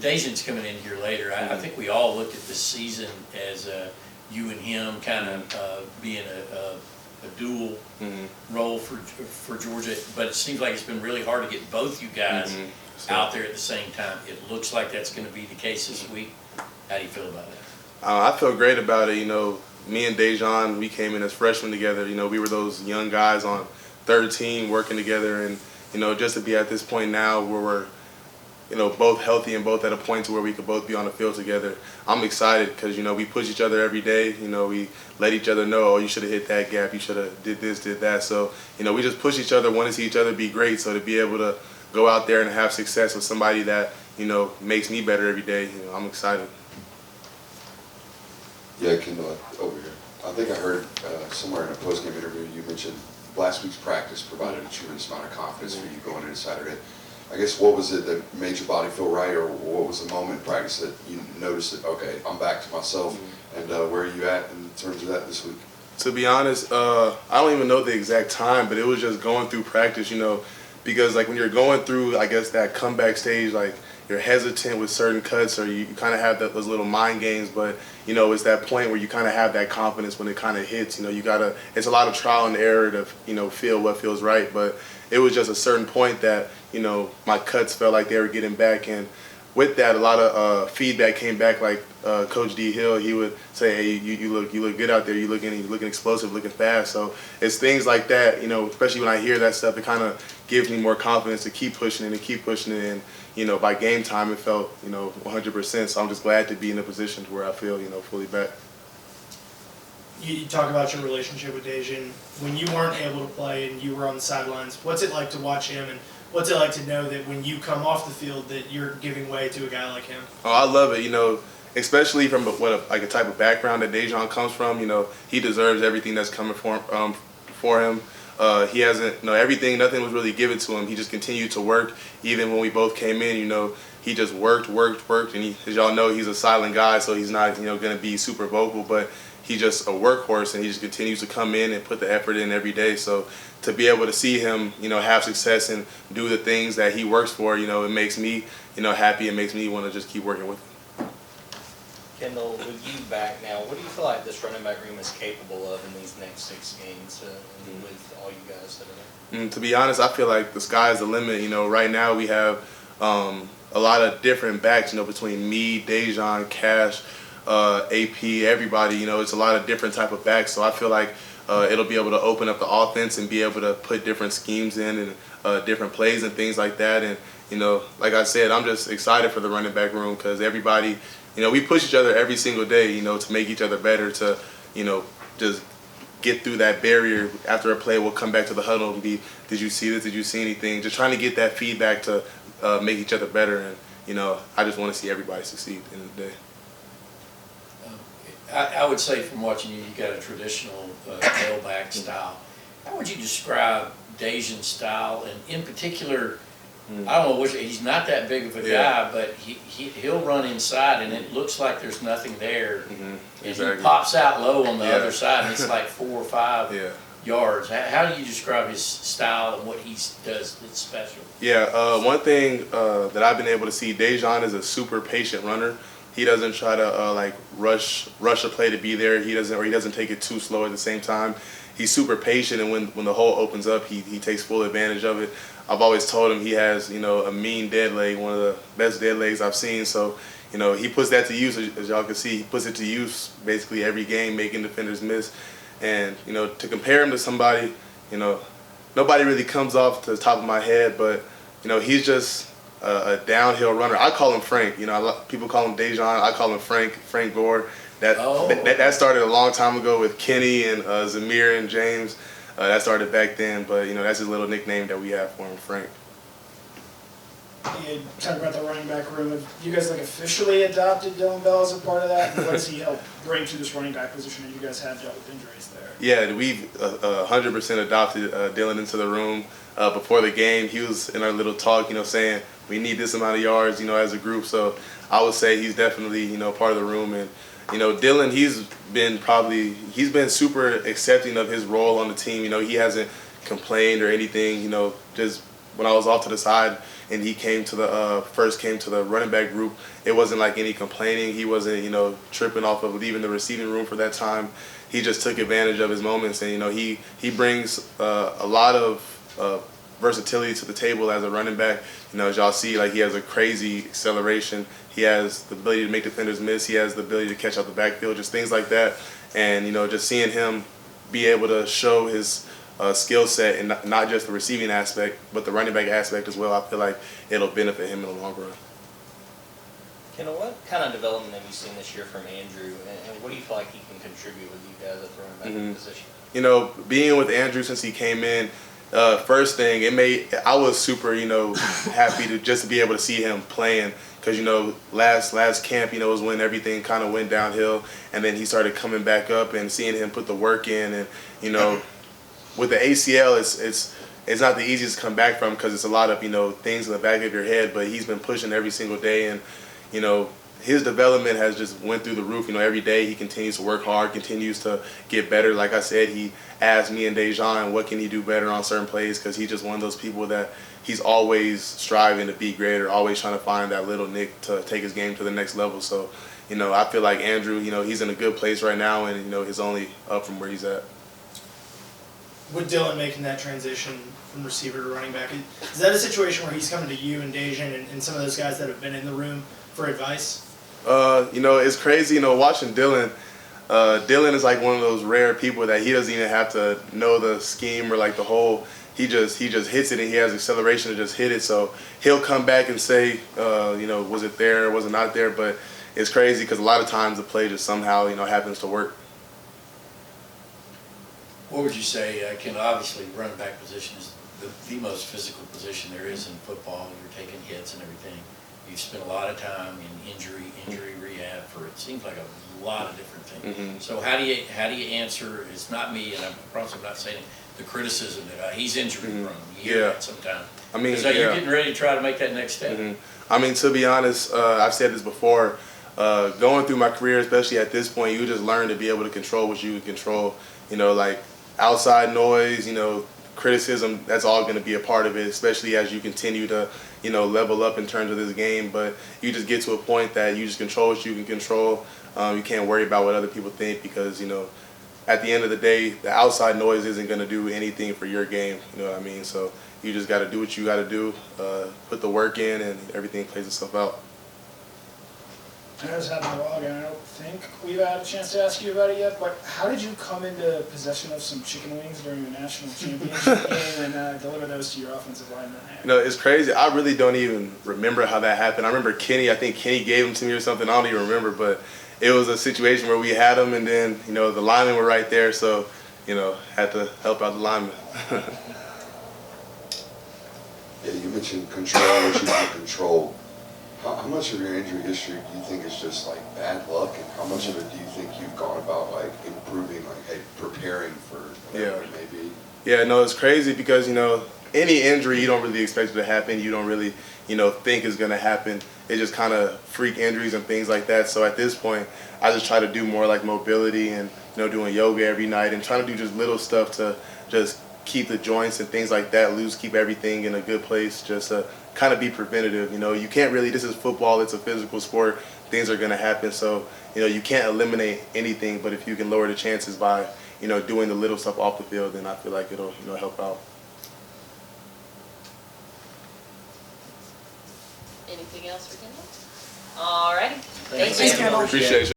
Dejon's coming in here later. I think we all looked at this season as you and him kind of being a dual role for Georgia, but it seems like it's been really hard to get both you guys out there at the same time. It looks like that's going to be the case this week. How do you feel about that? I feel great about it. You know, me and Dejon, we came in as freshmen together. You know, we were those young guys on third team working together, and you know, just to be at this point now where we're, you know, both healthy and both at a point to where we could both be on the field together. I'm excited because, you know, we push each other every day. You know, we let each other know, oh, you should have hit that gap, you should have did this, did that. So, you know, we just push each other, want to see each other be great. So to be able to go out there and have success with somebody that, you know, makes me better every day, you know, I'm excited. Yeah, Kendall, over here. I think I heard somewhere in a post-game interview you mentioned last week's practice provided a tremendous amount of confidence for you going into Saturday. I guess what was it that made your body feel right, or what was the moment in practice that you noticed that, okay, I'm back to myself, and where are you at in terms of that this week? To be honest, I don't even know the exact time, but it was just going through practice, you know, because like when you're going through, I guess, that comeback stage, like you're hesitant with certain cuts, or you kind of have those little mind games, but you know, it's that point where you kind of have that confidence when it kind of hits. You know, it's a lot of trial and error to, you know, feel what feels right, but it was just a certain point that, you know, my cuts felt like they were getting back, and with that, a lot of feedback came back. Like Coach D. Hill, he would say, "Hey, you look good out there. You're looking explosive, looking fast." So it's things like that, you know. Especially when I hear that stuff, it kind of gives me more confidence to keep pushing it and keep pushing it. And you know, by game time, it felt, you know, 100%. So I'm just glad to be in a position where I feel, you know, fully back. You talk about your relationship with Dejon. When you weren't able to play and you were on the sidelines, what's it like to watch him, and what's it like to know that when you come off the field that you're giving way to a guy like him? Oh, I love it, you know, especially from like a type of background that Dejon comes from. You know, he deserves everything that's coming for him. He hasn't, you know, everything, nothing was really given to him. He just continued to work. Even when we both came in, you know, he just worked, and as y'all know, he's a silent guy, so he's not, you know, going to be super vocal, but he's just a workhorse, and he just continues to come in and put the effort in every day. So to be able to see him, you know, have success and do the things that he works for, you know, it makes me, you know, happy. It makes me want to just keep working with him. Kendall, with you back now, what do you feel like this running back room is capable of in these next 6 games with all you guys that are there? To be honest, I feel like the sky's the limit. You know, right now we have a lot of different backs, you know, between me, Dejon, Cash, AP, everybody. You know, it's a lot of different type of backs. So I feel like it'll be able to open up the offense and be able to put different schemes in and different plays and things like that. And, you know, like I said, I'm just excited for the running back room because everybody, you know, we push each other every single day, you know, to make each other better, to, you know, just get through that barrier. After a play, we'll come back to the huddle and be, did you see this? Did you see anything? Just trying to get that feedback to make each other better. And, you know, I just want to see everybody succeed at the end of the day. I would say from watching you, you got a traditional tailback style. How would you describe Dejon's style? And in particular, I don't know, he's not that big of a guy, but he'll run inside, and it looks like there's nothing there. And he pops out low on the other side, and it's like 4 or 5 yards. How do you describe his style and what he does that's special? Yeah, one thing that I've been able to see, Dejon is a super patient runner. He doesn't try to like rush a play to be there. He doesn't take it too slow at the same time. He's super patient, and when the hole opens up, he takes full advantage of it. I've always told him he has, you know, a mean dead leg, one of the best dead legs I've seen. So, you know, he puts that to use, as y'all can see. He puts it to use basically every game, making defenders miss. And, you know, to compare him to somebody, you know, nobody really comes off to the top of my head, but, you know, he's just a downhill runner. I call him Frank. You know, people call him Dejon. I call him Frank Gore. That started a long time ago with Kenny and Zamir and James. That started back then, but, you know, that's his little nickname that we have for him, Frank. You talk about the running back room. Have you guys like officially adopted Dylan Bell as a part of that? And what does he help bring to this running back position? And you guys have dealt with injuries there. Yeah, we've 100% adopted Dylan into the room. Before the game, he was in our little talk, you know, saying we need this amount of yards, you know, as a group. So I would say he's definitely, you know, part of the room. And, you know, Dylan, he's been super accepting of his role on the team. You know, he hasn't complained or anything, you know, just when I was off to the side and he came to the first came to the running back group, it wasn't like any complaining. He wasn't, you know, tripping off of leaving the receiving room for that time. He just took advantage of his moments, and you know, he brings a lot of versatility to the table as a running back. You know, as y'all see, like he has a crazy acceleration. He has the ability to make defenders miss. He has the ability to catch out the backfield, just things like that. And you know, just seeing him be able to show his skill set and not just the receiving aspect, but the running back aspect as well, I feel like it'll benefit him in the long run. Kendall, what kind of development have you seen this year from Andrew, and what do you feel like he can contribute with you guys at the running back position? You know, being with Andrew since he came in, first thing, I was super, you know, happy to just be able to see him playing, because you know, last camp, you know, was when everything kind of went downhill, and then he started coming back up, and seeing him put the work in, and you know, with the ACL, it's not the easiest to come back from, because it's a lot of, you know, things in the back of your head, but he's been pushing every single day, and you know, his development has just went through the roof. You know, every day he continues to work hard, continues to get better. Like I said, he asked me and Dejon what can he do better on certain plays, because he's just one of those people that he's always striving to be greater, always trying to find that little nick to take his game to the next level. So, you know, I feel like Andrew, you know, he's in a good place right now, and you know, he's only up from where he's at. With Dylan making that transition from receiver to running back, is that a situation where he's coming to you and Dejon and some of those guys that have been in the room for advice? You know, it's crazy, you know, watching Dylan. Dylan is like one of those rare people that he doesn't even have to know the scheme or like the whole. He just hits it, and he has acceleration to just hit it. So he'll come back and say, you know, was it there, was it not there? But it's crazy because a lot of times the play just somehow, you know, happens to work. What would you say, Ken? Obviously, running back position is the most physical position there is in football. You're taking hits and everything. You've spent a lot of time in injury rehab for, it seems like a lot of different things. So how do you answer? It's not me, and I promise I'm not saying the criticism that he's injury prone. You hear that sometimes. I mean, so you're getting ready to try to make that next step. I mean, to be honest, I've said this before. Going through my career, especially at this point, you just learn to be able to control what you can control. You know, like outside noise, you know, criticism, that's all going to be a part of it, especially as you continue to, you know, level up in terms of this game. But you just get to a point that you just control what you can control. You can't worry about what other people think, because, you know, at the end of the day, the outside noise isn't going to do anything for your game. You know what I mean? So you just got to do what you got to do, put the work in, and everything plays itself out. I just had my log, and I don't think we've had a chance to ask you about it yet, but how did you come into possession of some chicken wings during the national championship game and deliver those to your offensive lineman? You know, it's crazy. I really don't even remember how that happened. I remember I think Kenny gave them to me or something. I don't even remember, but it was a situation where we had them, and then, you know, the linemen were right there, so, you know, had to help out the linemen. Yeah, you mentioned control, what you can control. How much of your injury history do you think is just like bad luck, and how much of it do you think you've gone about like improving, like, hey, preparing for whatever it may be? Yeah, no, it's crazy because, you know, any injury you don't really expect it to happen. You don't really, you know, think is going to happen. It's just kind of freak injuries and things like that. So at this point, I just try to do more like mobility and, you know, doing yoga every night and trying to do just little stuff to just keep the joints and things like that loose, keep everything in a good place, just to kind of be preventative. You know, you can't really, this is football, it's a physical sport, things are going to happen. So, you know, you can't eliminate anything, but if you can lower the chances by, you know, doing the little stuff off the field, then I feel like it'll, you know, help out. Anything else for Kendall? All righty. Thanks, Thank you. Kendall. Appreciate you.